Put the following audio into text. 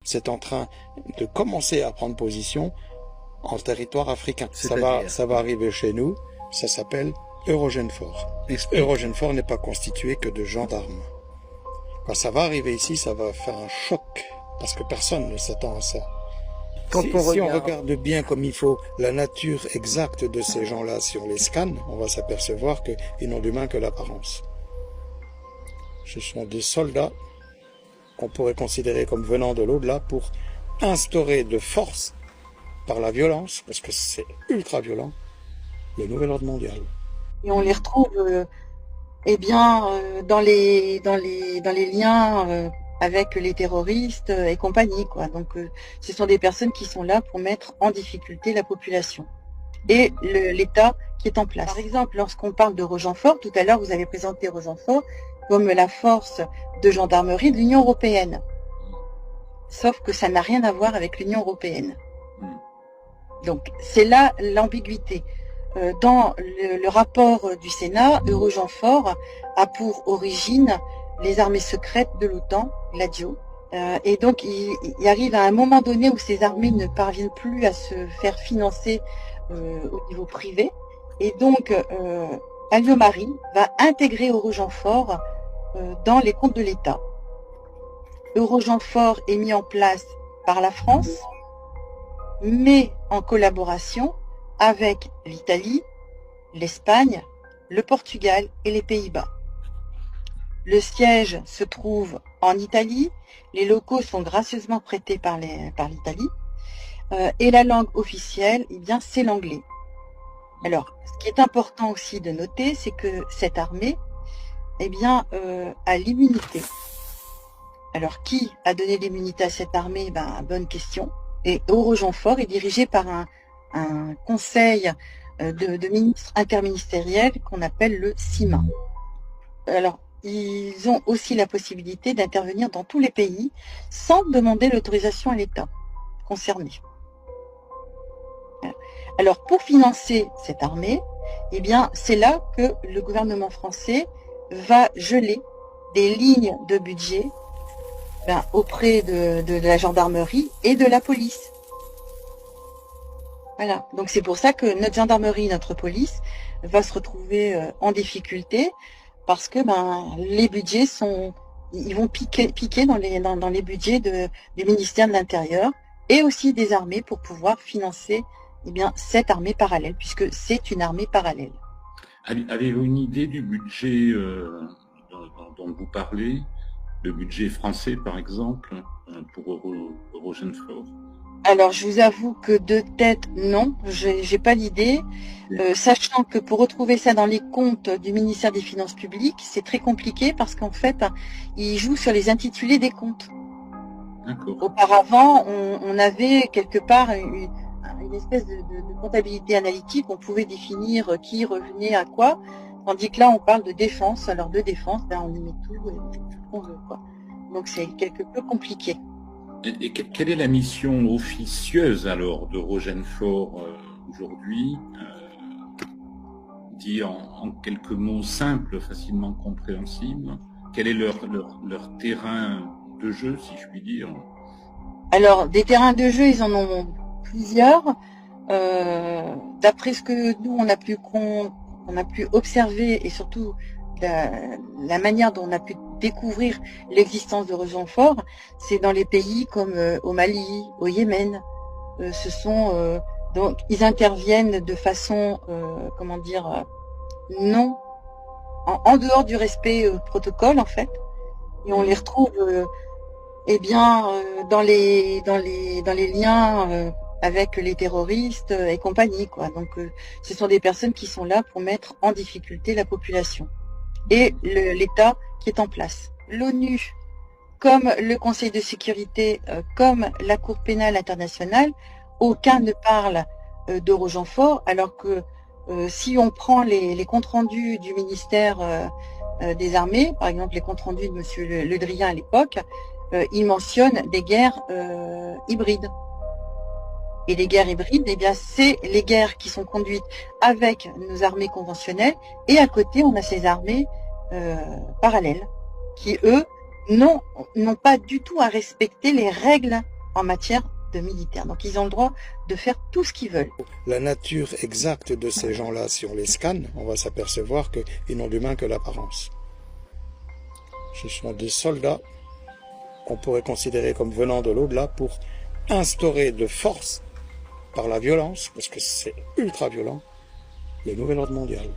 c'est en train de commencer à prendre position en territoire africain. Ça va arriver chez nous, ça s'appelle Eurogenfor. Eurogenfor n'est pas constitué que de gendarmes. Quand ça va arriver ici, ça va faire un choc, parce que personne ne s'attend à ça. Si on regarde bien comme il faut la nature exacte de ces gens-là, si on les scanne, on va s'apercevoir qu'ils n'ont d'humain que l'apparence. Ce sont des soldats qu'on pourrait considérer comme venant de l'au-delà pour instaurer de force, par la violence, parce que c'est ultra violent, le nouvel ordre mondial. Et on les retrouve dans les liens avec les terroristes et compagnie, quoi. Donc ce sont des personnes qui sont là pour mettre en difficulté la population et l'État qui est en place. Par exemple, lorsqu'on parle de Rogenfort, tout à l'heure vous avez présenté Rogenfort comme la force de gendarmerie de l'Union européenne. Sauf que ça n'a rien à voir avec l'Union européenne. Donc c'est là l'ambiguïté. Dans le rapport du Sénat, Eurogenfor a pour origine les armées secrètes de l'OTAN, Gladio. Et donc il arrive à un moment donné où ces armées ne parviennent plus à se faire financer au niveau privé. Et donc Alliot-Marie va intégrer Eurogenfor dans les comptes de l'État. Eurogenfor est mis en place par la France, mais en collaboration avec l'Italie, l'Espagne, le Portugal et les Pays-Bas. Le siège se trouve en Italie, les locaux sont gracieusement prêtés par l'Italie, et la langue officielle, eh bien, c'est l'anglais. Alors, ce qui est important aussi de noter, c'est que cette armée, eh bien, a l'immunité. Alors, qui a donné l'immunité à cette armée? Bonne question. Et Eurogenfor est dirigé par un conseil de ministres interministériels qu'on appelle le CIMA. Alors, ils ont aussi la possibilité d'intervenir dans tous les pays sans demander l'autorisation à l'État concerné. Alors, pour financer cette armée, eh bien, c'est là que le gouvernement français va geler des lignes de budget auprès de la gendarmerie et de la police. Voilà, donc c'est pour ça que notre gendarmerie, notre police va se retrouver en difficulté parce que les budgets ils vont piquer dans les budgets du ministère de l'Intérieur et aussi des armées pour pouvoir financer cette armée parallèle, puisque c'est une armée parallèle. Avez-vous une idée du budget dont vous parlez, le budget français par exemple, pour Eurogenfor? Alors, je vous avoue que de tête, non, j'ai pas l'idée, sachant que pour retrouver ça dans les comptes du ministère des Finances publiques, c'est très compliqué parce qu'en fait, ils jouent sur les intitulés des comptes. Auparavant, on avait quelque part une espèce de comptabilité analytique, on pouvait définir qui revenait à quoi, tandis que là, on parle de défense. Alors, de défense, on y met tout ce qu'on veut, quoi. Donc, c'est quelque peu compliqué. Et quelle est la mission officieuse alors de Rogenfor aujourd'hui, dit en quelques mots simples, facilement compréhensibles? Quel est leur terrain de jeu, si je puis dire? Alors, des terrains de jeu, ils en ont plusieurs. D'après ce que nous, on a pu observer, et surtout la manière dont on a pu découvrir l'existence de Rogenfor, c'est dans les pays comme au Mali, au Yémen. Donc ils interviennent de façon, non, en dehors du respect protocole en fait, et on les retrouve, dans les liens avec les terroristes et compagnie, quoi. Donc ce sont des personnes qui sont là pour mettre en difficulté la population et l'État qui est en place. L'ONU, comme le Conseil de sécurité, comme la Cour pénale internationale, aucun ne parle d'Eurogenfor, alors que si on prend les comptes rendus du ministère des Armées, par exemple les comptes rendus de Monsieur Le Drian à l'époque, il mentionne des guerres hybrides. Et les guerres hybrides, c'est les guerres qui sont conduites avec nos armées conventionnelles, et à côté, on a ces armées parallèles, qui, eux, n'ont pas du tout à respecter les règles en matière de militaire. Donc ils ont le droit de faire tout ce qu'ils veulent. La nature exacte de ces gens-là, si on les scanne, on va s'apercevoir qu'ils n'ont d'humain que l'apparence. Ce sont des soldats qu'on pourrait considérer comme venant de l'au-delà pour instaurer de force, par la violence, parce que c'est ultra violent, le nouvel ordre mondial.